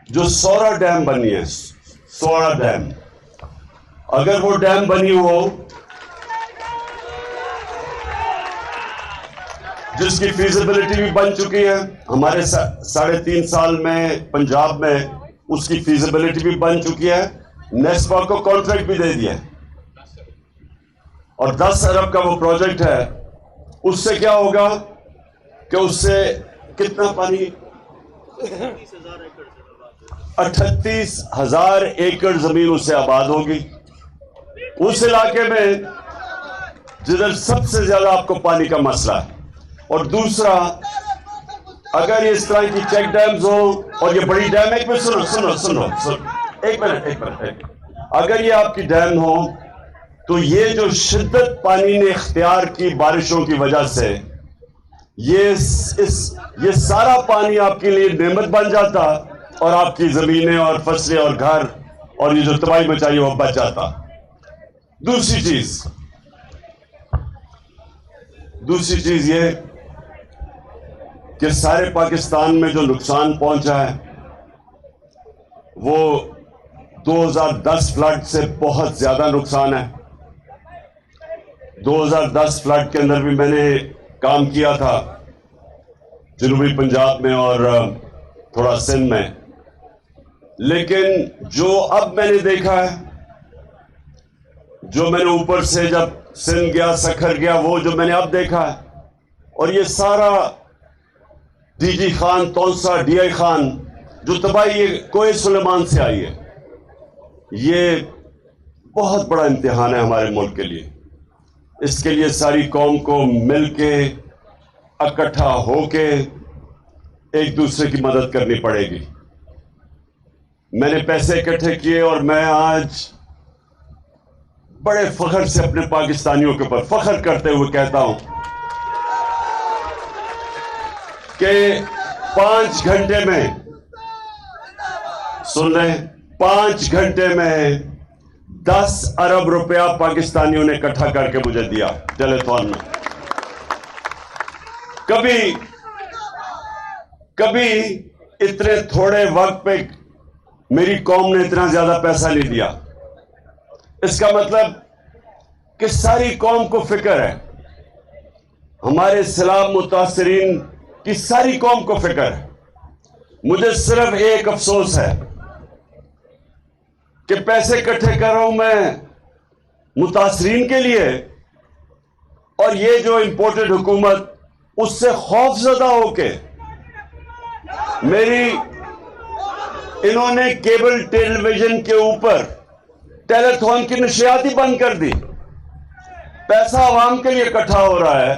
جو سورا ڈیم بنی ہے، سورا ڈیم، اگر وہ ڈیم بنی ہو جس کی فیزیبلٹی بھی بن چکی ہے، ہمارے 3.5 سال میں پنجاب میں اس کی فیزیبلٹی بھی بن چکی ہے، نیسپا کو کانٹریکٹ بھی دے دیا ہے، اور 10 ارب کا وہ پروجیکٹ ہے، اس سے کیا ہوگا کہ اس سے کتنا پانی 38,000 ایکڑ زمین اس سے آباد ہوگی، اس علاقے میں جدھر سب سے زیادہ آپ کو پانی کا مسئلہ ہے۔ اور دوسرا، اگر اس طرح کی چیک ڈیمز ہو، اور یہ بڑی ڈیم ایک منٹ سنو ایک منٹ اگر یہ آپ کی ڈیم ہو تو یہ جو شدت پانی نے اختیار کی بارشوں کی وجہ سے یہ سارا پانی آپ کے لیے نعمت بن جاتا، اور آپ کی زمینیں اور فصلیں اور گھر اور یہ جو تباہی مچائی وہ بچ جاتا۔ دوسری چیز یہ کہ سارے پاکستان میں جو نقصان پہنچا ہے وہ 2010 فلڈ سے بہت زیادہ نقصان ہے۔ 2010 فلڈ کے اندر بھی میں نے کام کیا تھا جنوبی پنجاب میں اور تھوڑا سندھ میں، لیکن جو اب میں نے دیکھا ہے، جو میں نے اوپر سے جب سندھ گیا، سکھر گیا، وہ جو میں نے اب دیکھا ہے، اور یہ سارا D G Khan, Taunsa, D I Khan جو تباہی یہ کوئے سلیمان سے آئی ہے، یہ بہت بڑا امتحان ہے ہمارے ملک کے لیے۔ اس کے لیے ساری قوم کو مل کے اکٹھا ہو کے ایک دوسرے کی مدد کرنی پڑے گی۔ میں نے پیسے اکٹھے کیے، اور میں آج بڑے فخر سے اپنے پاکستانیوں کے اوپر فخر کرتے ہوئے کہتا ہوں کہ 5 گھنٹے میں، سن رہے ہیں، 5 گھنٹے میں 10 ارب روپیہ پاکستانیوں نے اکٹھا کر کے مجھے دیا ٹیلی تھون میں۔ کبھی اتنے تھوڑے وقت پہ میری قوم نے اتنا زیادہ پیسہ نہیں دیا۔ اس کا مطلب کہ ساری قوم کو فکر ہے، ہمارے سیلاب متاثرین کی ساری قوم کو فکر ہے۔ مجھے صرف ایک افسوس ہے کہ پیسے اکٹھے کر رہا ہوں میں متاثرین کے لیے، اور یہ جو امپورٹڈ حکومت اس سے خوف زدہ ہو کے انہوں نے کیبل ٹیلی ویژن کے اوپر ٹیلی تھون کی نشریات ہی بند کر دی۔ پیسہ عوام کے لیے اکٹھا ہو رہا ہے،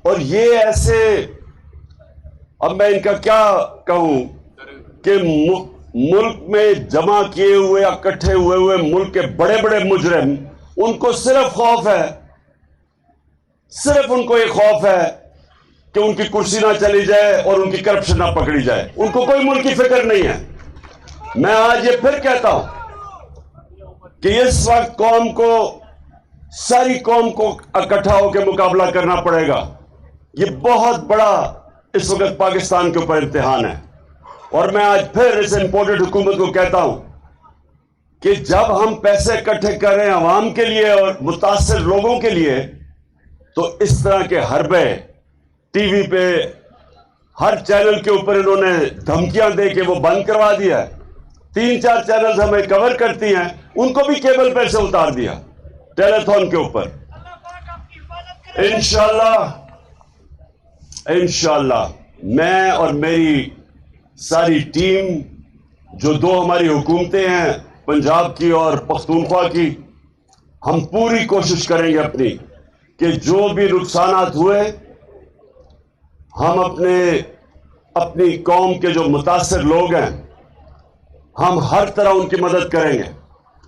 اور یہ ایسے، اب میں ان کا کیا کہوں کہ ملک میں جمع کیے ہوئے، اکٹھے ہوئے ملک کے بڑے بڑے مجرم، ان کو صرف خوف ہے، صرف ان کو یہ خوف ہے کہ ان کی کرسی نہ چلی جائے اور ان کی کرپشن نہ پکڑی جائے، ان کو کوئی ملک کی فکر نہیں ہے۔ میں آج یہ پھر کہتا ہوں کہ اس وقت ساری قوم کو اکٹھا ہو کے مقابلہ کرنا پڑے گا۔ یہ بہت بڑا اس وقت پاکستان کے اوپر امتحان ہے، اور میں آج پھر اس امپورٹڈ حکومت کو کہتا ہوں کہ جب ہم پیسے اکٹھے کر رہے ہیں عوام کے لیے اور متاثر لوگوں کے لیے، تو اس طرح کے حربے ٹی وی پہ ہر چینل کے اوپر انہوں نے دھمکیاں دے کے وہ بند کروا دیا ہے۔ 3-4 چینلز ہمیں کور کرتی ہیں، ان کو بھی کیبل پہ سے اتار دیا ٹیلی تھون کے اوپر۔ انشاءاللہ میں اور میری ساری ٹیم، جو 2 ہماری حکومتیں ہیں، پنجاب کی اور پختونخوا کی، ہم پوری کوشش کریں گے اپنی کہ جو بھی نقصانات ہوئے، ہم اپنی قوم کے جو متاثر لوگ ہیں، ہم ہر طرح ان کی مدد کریں گے،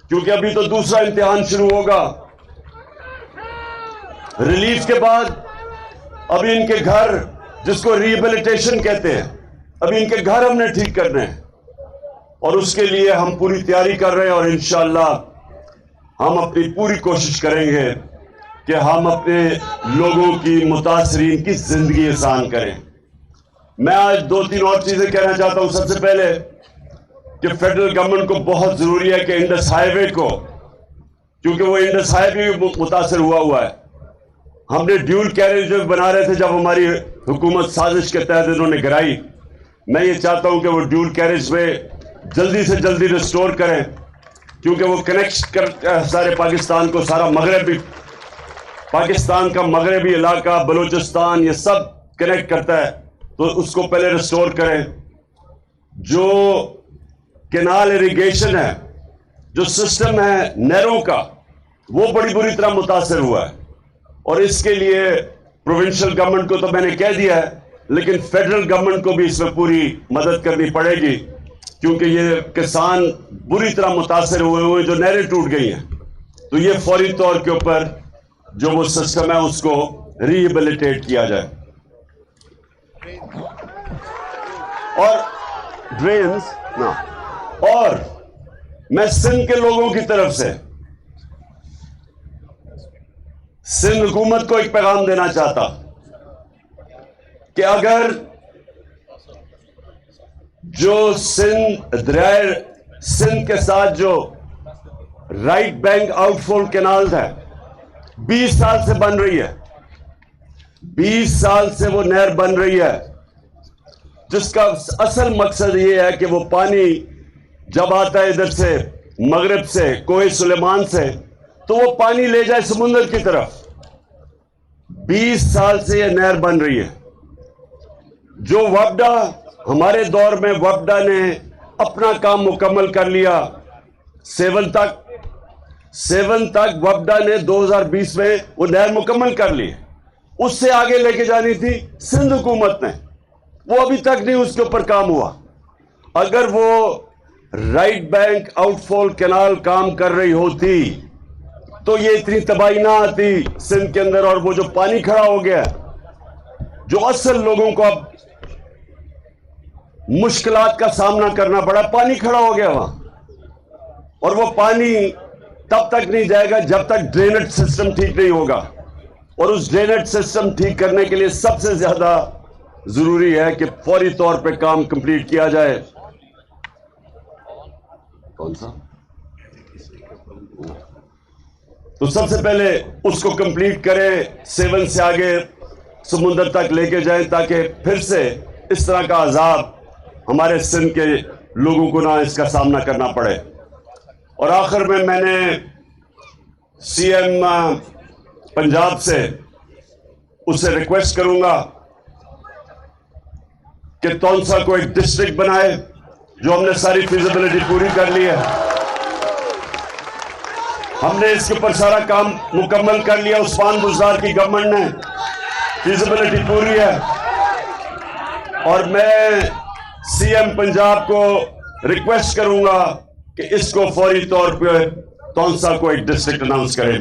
کیونکہ ابھی تو دوسرا امتحان شروع ہوگا۔ ریلیف کے بعد ابھی ان کے گھر، جس کو ریہیبلیٹیشن کہتے ہیں، ابھی ان کے گھر ہم نے ٹھیک کرنے ہیں، اور اس کے لیے ہم پوری تیاری کر رہے ہیں، اور انشاءاللہ ہم اپنی پوری کوشش کریں گے کہ ہم اپنے لوگوں کی، متاثرین کی زندگی آسان کریں۔ میں آج 2-3 اور چیزیں کہنا چاہتا ہوں۔ سب سے پہلے کہ فیڈرل گورنمنٹ کو بہت ضروری ہے کہ انڈس ہائی وے کو، کیونکہ وہ انڈس ہائی وے بھی متاثر ہوا ہے. ہم نے ڈیول کیریج بنا رہے تھے جب ہماری حکومت سازش کے تحت انہوں نے گرائی. میں یہ چاہتا ہوں کہ وہ ڈیول کیریج میں جلدی سے جلدی ریسٹور کریں، کیونکہ وہ کنیکٹ سارے پاکستان کو، سارا مغربی پاکستان کا مغربی علاقہ، بلوچستان، یہ سب کنیکٹ کرتا ہے. تو اس کو پہلے ریسٹور کریں. جو کینال ایریگیشن ہے، جو سسٹم ہے نہروں کا، وہ بڑی بری طرح متاثر ہوا ہے. اور اس کے لیے پروونشل گورنمنٹ کو تو میں نے کہہ دیا ہے، لیکن فیڈرل گورنمنٹ کو بھی اس میں پوری مدد کرنی پڑے گی، کیونکہ یہ کسان بری طرح متاثر ہوئے جو نہریں ٹوٹ گئی ہیں. تو یہ فوری طور کے اوپر جو وہ سسٹم ہے اس کو ریہیبلیٹیٹ کیا جائے. اور ڈرینز نا، اور میں سندھ کے لوگوں کی طرف سے سندھ حکومت کو ایک پیغام دینا چاہتا کہ اگر جو سندھ دریائے سندھ کے ساتھ جو رائٹ بینک آؤٹ فول کینال ہے 20 سال سے بن رہی ہے، 20 سال سے وہ نہر بن رہی ہے، جس کا اصل مقصد یہ ہے کہ وہ پانی جب آتا ہے ادھر سے مغرب سے کوہ سلیمان سے تو وہ پانی لے جائے سمندر کی طرف. 20 سال سے یہ نہر بن رہی ہے. جو وفڈا ہمارے دور میں وفڈا نے اپنا کام مکمل کر لیا، 7 تک وفڈا نے 2020 میں وہ نہر مکمل کر لی. اس سے آگے لے کے جانی تھی سندھ حکومت نے، وہ ابھی تک نہیں اس کے اوپر کام ہوا. اگر وہ رائٹ بینک آؤٹ فول کینال کام کر رہی ہوتی تو یہ اتنی تباہی نہ آتی سندھ کے اندر. اور وہ جو پانی کھڑا ہو گیا، جو اصل لوگوں کو اب مشکلات کا سامنا کرنا پڑا، پانی کھڑا ہو گیا وہاں. اور وہ پانی تب تک نہیں جائے گا جب تک ڈرینیج سسٹم ٹھیک نہیں ہوگا. اور اس ڈرینیج سسٹم ٹھیک کرنے کے لیے سب سے زیادہ ضروری ہے کہ فوری طور پہ کام کمپلیٹ کیا جائے. کون سا؟ تو سب سے پہلے اس کو کمپلیٹ کریں، 7 سے آگے سمندر تک لے کے جائیں، تاکہ پھر سے اس طرح کا عذاب ہمارے سندھ کے لوگوں کو نہ اس کا سامنا کرنا پڑے. اور آخر میں نے سی ایم پنجاب سے اسے ریکویسٹ کروں گا کہ تونسا کو ایک ڈسٹرکٹ بنائے، جو ہم نے ساری فیزیبلٹی پوری کر لی ہے. ہم نے اس کے اوپر سارا کام مکمل کر لیا. عثمان بزدار کی گورنمنٹ نے فیزیبلٹی پوری ہے. اور میں سی ایم پنجاب کو ریکویسٹ کروں گا کہ اس کو فوری طور پہ تونسا کو ایک ڈسٹرکٹ اناؤنس کرے.